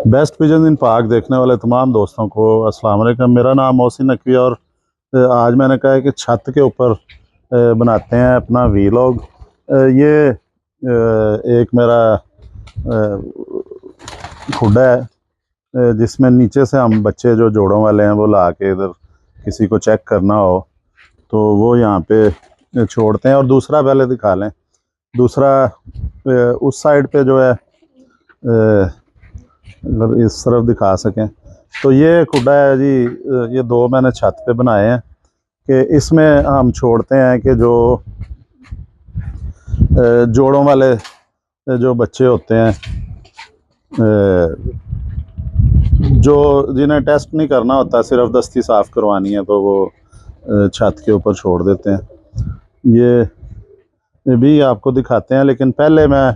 Best pigeon इन पाक देखने वाले तमाम दोस्तों को अस्सलाम वालेकुम। मेरा नाम मोहसिन नकवी और आज मैंने कहा है कि छत के ऊपर बनाते हैं अपना वीलॉग। ये एक मेरा खुड्डा है जिसमें नीचे से हम बच्चे जो जोड़ों वाले हैं वो ला के इधर किसी को चेक करना हो तो वो यहाँ पे छोड़ते हैं। और दूसरा पहले दिखा लें, दूसरा उस साइड पे जो है अगर इस तरफ दिखा सकें तो ये खुड्डा है जी। ये दो मैंने छत पे बनाए हैं कि इसमें हम छोड़ते हैं कि जो जोड़ों वाले जो बच्चे होते हैं जो जिन्हें टेस्ट नहीं करना होता, सिर्फ दस्ती साफ़ करवानी है, तो वो छत के ऊपर छोड़ देते हैं। ये भी आपको दिखाते हैं, लेकिन पहले मैं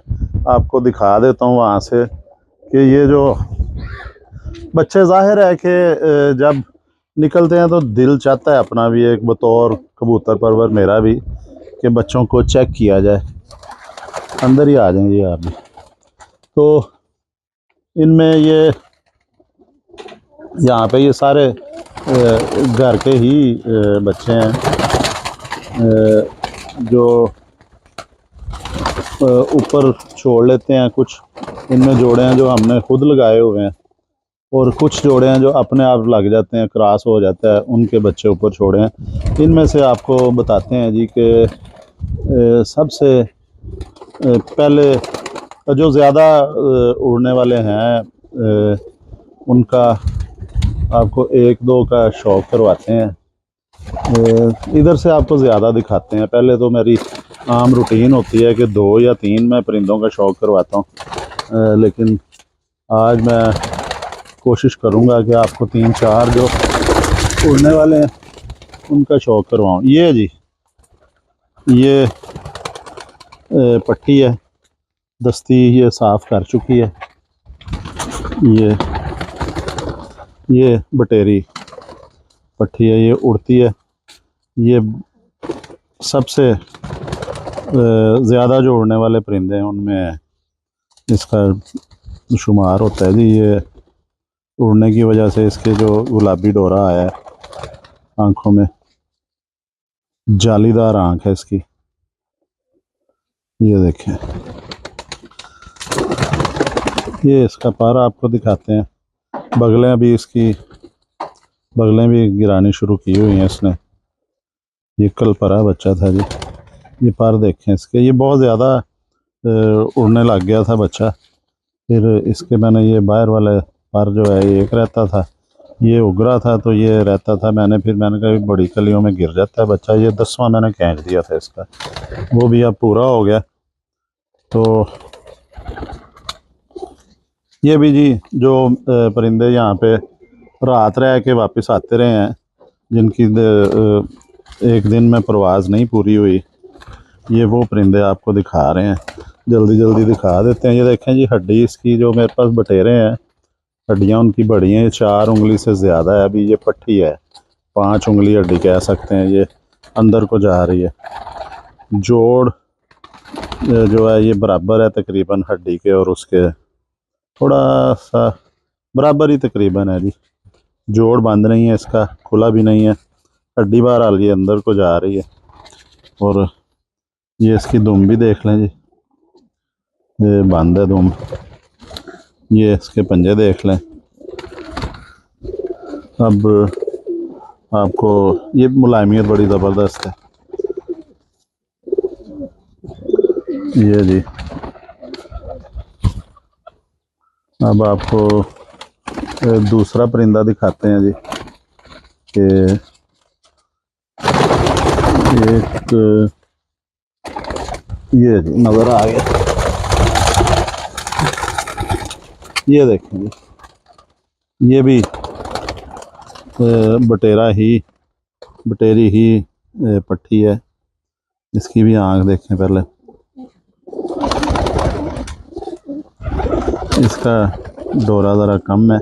आपको दिखा देता हूँ वहाँ से कि ये जो बच्चे, जाहिर है कि जब निकलते हैं तो दिल चाहता है अपना भी एक बतौर कबूतर परवर मेरा भी कि बच्चों को चेक किया जाए। अंदर ही आ जाएंगे आप भी। तो इनमें ये यहाँ पे ये सारे घर के ही बच्चे हैं जो ऊपर छोड़ लेते हैं। कुछ इनमें जोड़े हैं जो हमने खुद लगाए हुए हैं और कुछ जोड़े हैं जो अपने आप लग जाते हैं, क्रॉस हो जाता है, उनके बच्चे ऊपर छोड़े हैं। इनमें से आपको बताते हैं जी कि सबसे पहले जो ज़्यादा उड़ने वाले हैं उनका आपको एक दो का शौक़ करवाते हैं। इधर से आपको ज़्यादा दिखाते हैं। पहले तो मेरी आम रूटीन होती है कि 2 या 3 मैं परिंदों का शौक़ करवाता हूँ, लेकिन आज मैं कोशिश करूँगा कि आपको 3-4 जो उड़ने वाले हैं उनका शौक़ करवाऊँ। ये जी, ये पट्टी है, दस्ती ये साफ़ कर चुकी है। ये बटेरी पट्टी है, ये उड़ती है। ये सबसे ज़्यादा जो उड़ने वाले परिंदे हैं उनमें इसका शुमार होता है जी। ये उड़ने की वजह से इसके जो गुलाबी डोरा आया है, आँखों में जालीदार आँख है इसकी, ये देखें। ये इसका पर आपको दिखाते हैं। बगलें भी इसकी, बगलें भी गिरानी शुरू की हुई हैं इसने। ये कल परा बच्चा था जी। ये पर देखें इसके, ये बहुत ज़्यादा उड़ने लग गया था बच्चा। फिर इसके मैंने ये बाहर वाले पर जो है ये एक रहता था, ये उगरा था तो ये रहता था। मैंने कहा बड़ी कलियों में गिर जाता है बच्चा। ये 10वां मैंने खींच दिया था इसका, वो भी अब पूरा हो गया। तो ये भी जी जो परिंदे यहाँ पे रात रह के वापस आते रहे हैं, जिनकी एक दिन में परवाज़ नहीं पूरी हुई, ये वो परिंदे आपको दिखा रहे हैं। जल्दी जल्दी दिखा देते हैं। ये देखें जी, हड्डी इसकी जो मेरे पास बटेरे हैं, हड्डियाँ उनकी बड़ी हैं। 4 उंगली से ज़्यादा है। अभी ये पट्टी है, 5 उंगली हड्डी कह सकते हैं। ये अंदर को जा रही है। जोड़ जो है ये बराबर है तकरीबन हड्डी के और उसके, थोड़ा सा बराबर ही तकरीबन है जी। जोड़ बंद नहीं है इसका, खुला भी नहीं है। हड्डी बहरहाल ये अंदर को जा रही है। और ये इसकी दुम भी देख लें जी, ये बंद है दुम। ये इसके पंजे देख लें। अब आपको ये मुलायमियत बड़ी ज़बरदस्त है। ये जी, अब आपको दूसरा परिंदा दिखाते हैं जी कि एक ये जी नज़र आ गया। ये देखें जी, ये भी बटेरी ही पट्टी है। इसकी भी आँख देखें पहले। इसका डोरा ज़रा कम है।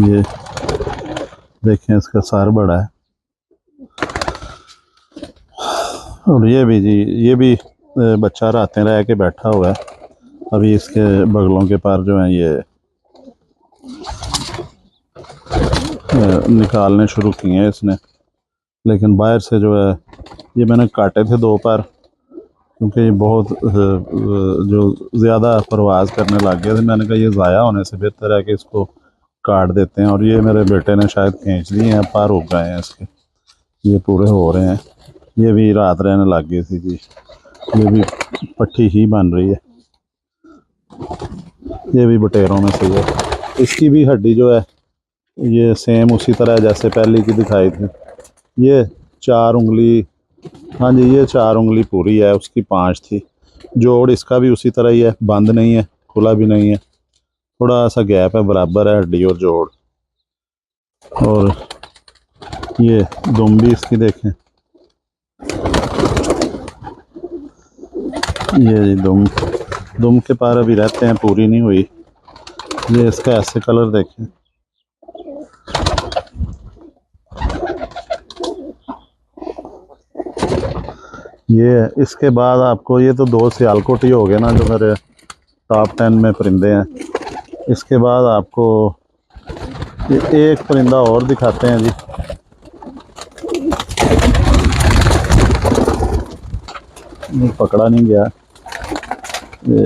ये देखें, इसका सर बड़ा है। और ये भी जी, ये भी बच्चा रातें रह के बैठा हुआ है। अभी इसके बगलों के पर जो हैं ये निकालने शुरू किए हैं इसने, लेकिन बाहर से जो है ये मैंने काटे थे 2 पर, क्योंकि ये बहुत जो ज़्यादा परवाज़ करने लग गए थे। मैंने कहा ये ज़ाया होने से बेहतर है कि इसको काट देते हैं, और ये मेरे बेटे ने शायद खींच दिए हैं, पर उग गए हैं इसके, ये पूरे हो रहे हैं। ये भी रात रहने लग गई थी जी, ये भी पट्टी ही बन रही है, ये भी बटेरों में से है। इसकी भी हड्डी जो है ये सेम उसी तरह जैसे पहले की दिखाई थी। ये 4 उंगली, हाँ जी ये 4 उंगली पूरी है, उसकी 5 थी। जोड़ इसका भी उसी तरह ही है, बंद नहीं है, खुला भी नहीं है, थोड़ा सा गैप है, बराबर है हड्डी और जोड़। और ये दुम भी इसकी देखें, ये जी दुम के पार अभी रहते हैं, पूरी नहीं हुई। ये इसका ऐसे कलर देखें, ये इसके बाद आपको ये तो 2 सियालकोट ही हो गए ना जो मेरे टॉप 10 में परिंदे हैं। इसके बाद आपको ये एक परिंदा और दिखाते हैं जी। नहीं पकड़ा नहीं गया, ये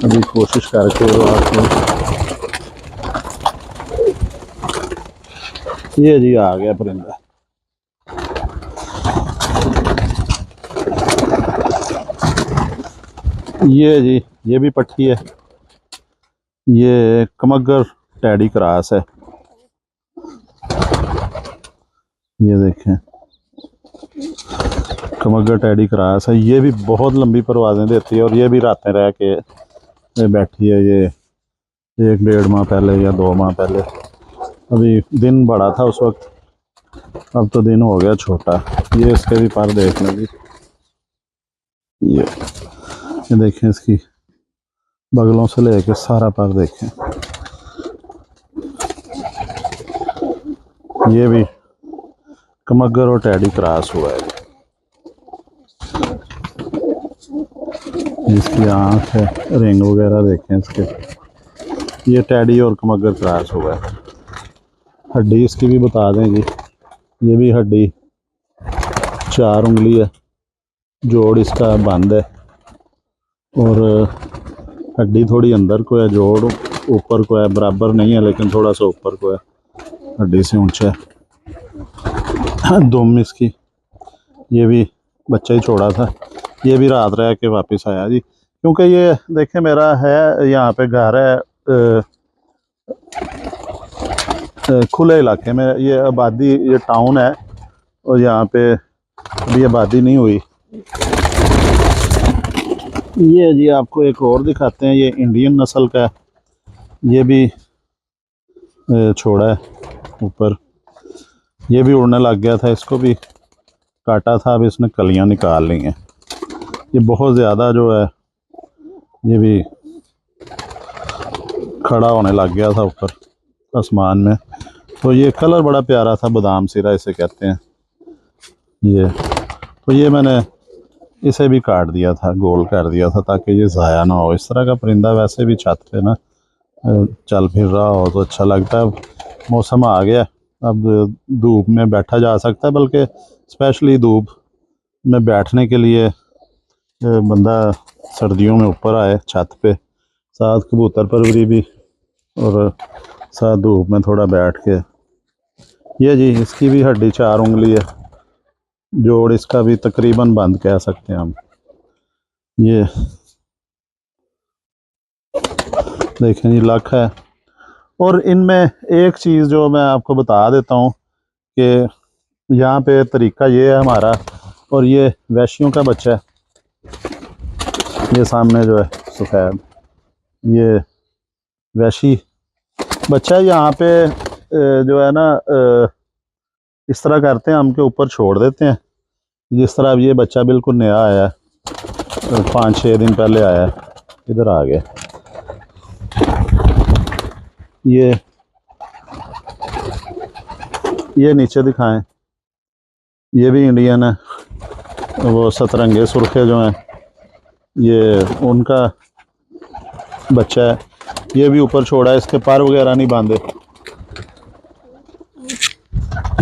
अभी कोशिश करके वो आपको, ये जी आ गया परिंदा। ये जी ये भी पट्टी है, ये कमगर टैडी क्रॉस है, ये देखें कमगर टैडी क्रॉस है। ये भी बहुत लंबी परवाज़ें देती है, और ये भी रातें रह के बैठी है। ये 1 डेढ़ माह पहले या 2 माह पहले, अभी दिन बड़ा था उस वक्त, अब तो दिन हो गया छोटा। ये इसके भी पर देख लें जी, ये देखें इसकी बगलों से लेके सारा पर देखें। ये भी कमगर और टैडी क्रॉस हुआ है। इसकी आँख है, रिंग वगैरह देखें इसके, ये टैडी और कमगर क्रॉस हुआ है। हड्डी इसकी भी बता दें जी, ये भी हड्डी 4 उंगली है, जोड़ इसका बंद है, और हड्डी थोड़ी अंदर को है, जोड़ ऊपर को है, बराबर नहीं है लेकिन थोड़ा सा ऊपर को है, हड्डी से ऊंचा है। दुम इसकी, ये भी बच्चा ही छोड़ा था, ये भी रात रह के वापस आया जी, क्योंकि ये देखें मेरा है यहाँ पे घर है खुले इलाके में, ये आबादी, ये टाउन है, और यहाँ पे अभी आबादी नहीं हुई। ये जी आपको एक और दिखाते हैं, ये इंडियन नस्ल का है, ये भी छोड़ा है ऊपर, ये भी उड़ने लग गया था, इसको भी काटा था, अब इसने कलियां निकाल ली हैं। ये बहुत ज़्यादा जो है ये भी खड़ा होने लग गया था ऊपर आसमान में। तो ये कलर बड़ा प्यारा था, बादाम सिरा इसे कहते हैं ये। तो ये मैंने इसे भी काट दिया था, गोल कर दिया था, ताकि ये ज़ाया ना हो। इस तरह का परिंदा वैसे भी छत पे ना चल फिर रहा हो तो अच्छा लगता है। मौसम आ गया, अब धूप में बैठा जा सकता है, बल्कि स्पेशली धूप में बैठने के लिए बंदा सर्दियों में ऊपर आए छत पे, साथ कबूतर परवरी भी और साथ धूप में थोड़ा बैठ के। ये जी इसकी भी हड्डी 4 उंगली है, जोड़ इसका भी तकरीबन बंद कह सकते हैं हम। ये देखें जी लक है। और इनमें एक चीज़ जो मैं आपको बता देता हूँ कि यहाँ पे तरीका ये है हमारा, और ये वैश्यों का बच्चा है, ये सामने जो है सफ़ेद, ये वैशी बच्चा है। यहाँ पे जो है ना इस तरह करते हैं, हम के ऊपर छोड़ देते हैं, जिस तरह अब ये बच्चा बिल्कुल नया आया है, 5-6 दिन पहले आया है, इधर आ गया। ये नीचे दिखाएं, ये भी इंडियन है, वो सतरंगे सुर्खे जो हैं ये उनका बच्चा है, ये भी ऊपर छोड़ा है, इसके पर वगैरह नहीं बांधे।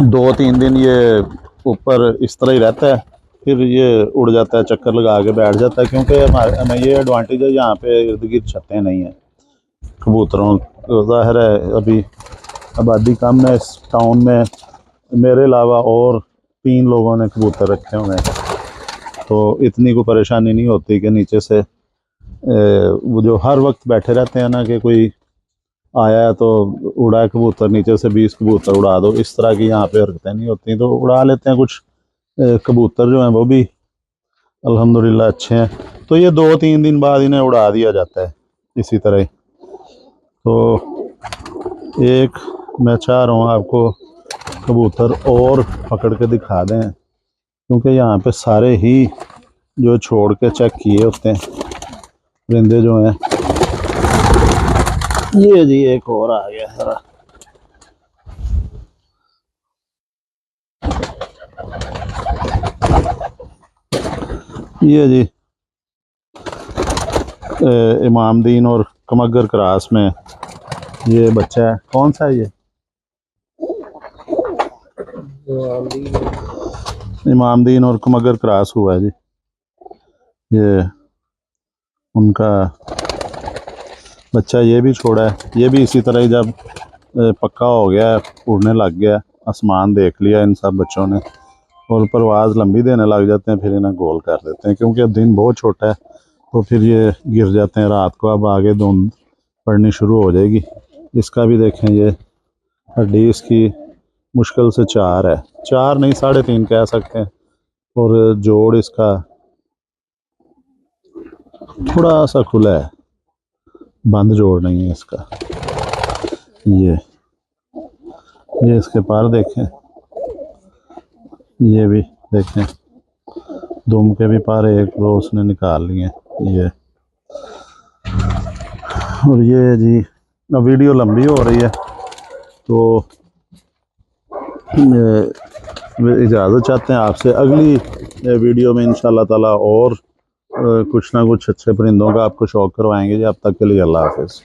2-3 दिन ये ऊपर इस तरह ही रहता है, फिर ये उड़ जाता है, चक्कर लगा के बैठ जाता है, क्योंकि हमें ये एडवांटेज है यहाँ पे इर्द गिर्द छतें नहीं हैं कबूतरों। ज़ाहिर है अभी आबादी कम है इस टाउन में, मेरे अलावा और 3 लोगों ने कबूतर रखे हुए हैं, तो इतनी कोई परेशानी नहीं होती कि नीचे से वो जो हर वक्त बैठे रहते हैं ना कि कोई आया है तो उड़ा है कबूतर, नीचे से 20 कबूतर उड़ा दो, इस तरह की यहाँ पे हरकतें नहीं होती। तो उड़ा लेते हैं कुछ कबूतर जो हैं वो भी अल्हम्दुलिल्लाह अच्छे हैं। तो ये 2-3 दिन बाद इन्हें उड़ा दिया जाता है इसी तरह ही। तो एक मैं चाह रहा हूँ आपको कबूतर और पकड़ के दिखा दें, क्योंकि यहाँ पे सारे ही जो छोड़ के चेक किए होते हैं परिंदे जो हैं। ये जी एक और आ गया सारा। ये जी इमामदीन और कमगर क्रास में ये बच्चा है। कौन सा है ये? इमामदीन और कमगर क्रास हुआ है जी। ये उनका बच्चा, ये भी छोड़ा है, ये भी इसी तरह ही जब पक्का हो गया, उड़ने लग गया, आसमान देख लिया इन सब बच्चों ने और परवाज़ लंबी देने लग जाते हैं, फिर इन्हें गोल कर देते हैं, क्योंकि अब दिन बहुत छोटा है तो फिर ये गिर जाते हैं रात को। अब आगे धुंध पड़नी शुरू हो जाएगी। इसका भी देखें, ये हड्डी इसकी मुश्किल से 4 है, 4 नहीं 3.5 कह सकते हैं, और जोड़ इसका थोड़ा सा खुला है, बंद जोड़ नहीं है इसका। ये इसके पर देखें, ये भी देखें, दुम के भी पर 1-2 उसने निकाल लिए ये। और ये जी अब वीडियो लंबी हो रही है तो इजाज़त चाहते हैं आपसे। अगली वीडियो में इंशाल्लाह ताला और कुछ ना कुछ अच्छे परिंदों का आपको शौक़ करवाएंगे जी। अब तक के लिए अल्लाह हाफ़िज़।